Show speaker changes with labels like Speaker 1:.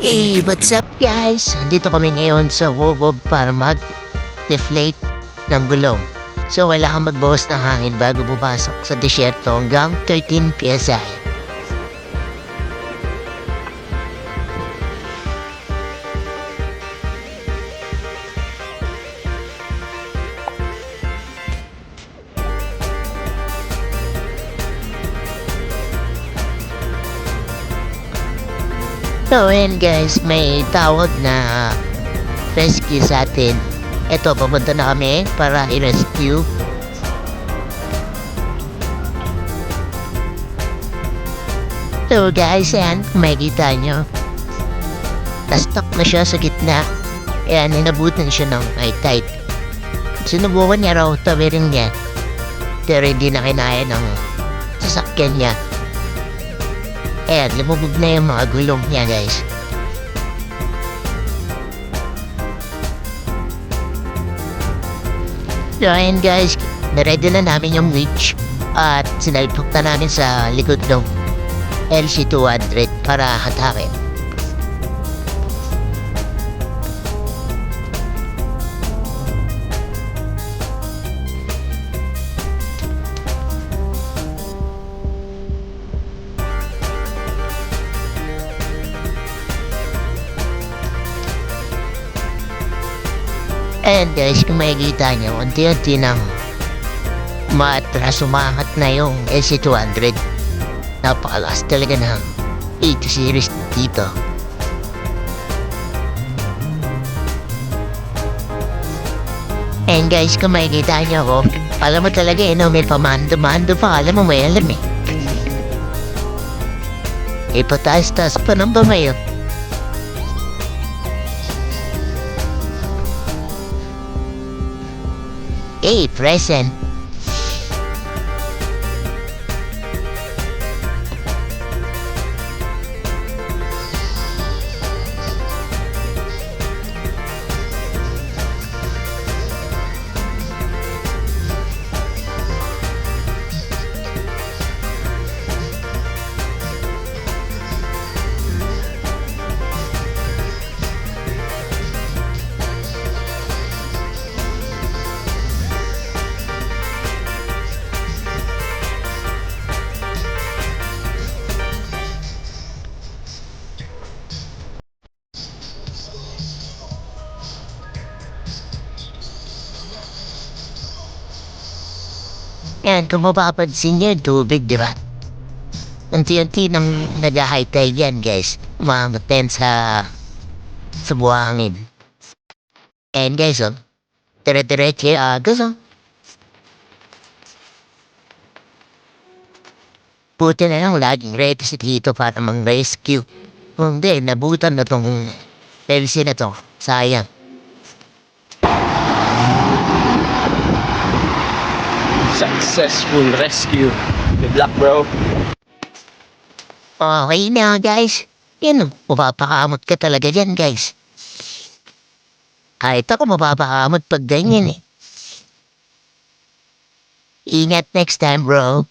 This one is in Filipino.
Speaker 1: Hey, what's up guys? Andito kami ngayon sa Wowob para mag-deflate ng gulong. So wala kang magbawas ng hangin bago pumasok sa disyerto hanggang 13 PSI. So ayan guys, may tawag na rescue sa atin. Eto, papunta na kami para i-rescue. So guys, ayan, kung makikita nyo, na-stuck na siya sa gitna. Ayan, inabutan siya ng tight. Sinubukan niya raw tawirin niya, pero hindi na kinaya ng sasakyan niya. Ayan, lumubog na yung mga gulong niya guys. So ayan guys, naready na namin yung winch at sinalpok na namin sa likod ng LC200 para hatakin. And guys, kung makikita nyo, unti-unti nang maatras, umangat na yung LC200. Napakalakas talaga ng 80 series dito. And guys, kung makikita nyo ako, alam mo talaga may pamando-mando pa, alam mo may alam eh. Ipataas-taas pa ng bamayo. Hey, present. Yan, kung mapapansin nyo yung tubig, di ba? Unti-unti nang nag-high tide yan, guys. Umamaten sa buhangin. And guys, dire-diretso yung agos, Buti na lang laging ready si Tito para mang-rescue. Kung hindi, nabutan na tong LC na to. Sayang.
Speaker 2: Successful rescue. Good luck, bro.
Speaker 1: Okay na, guys. Yan, mapapakamot ka talaga dyan, guys. Kahit ako mapapakamot pag ganyan eh. Ingat next time, bro.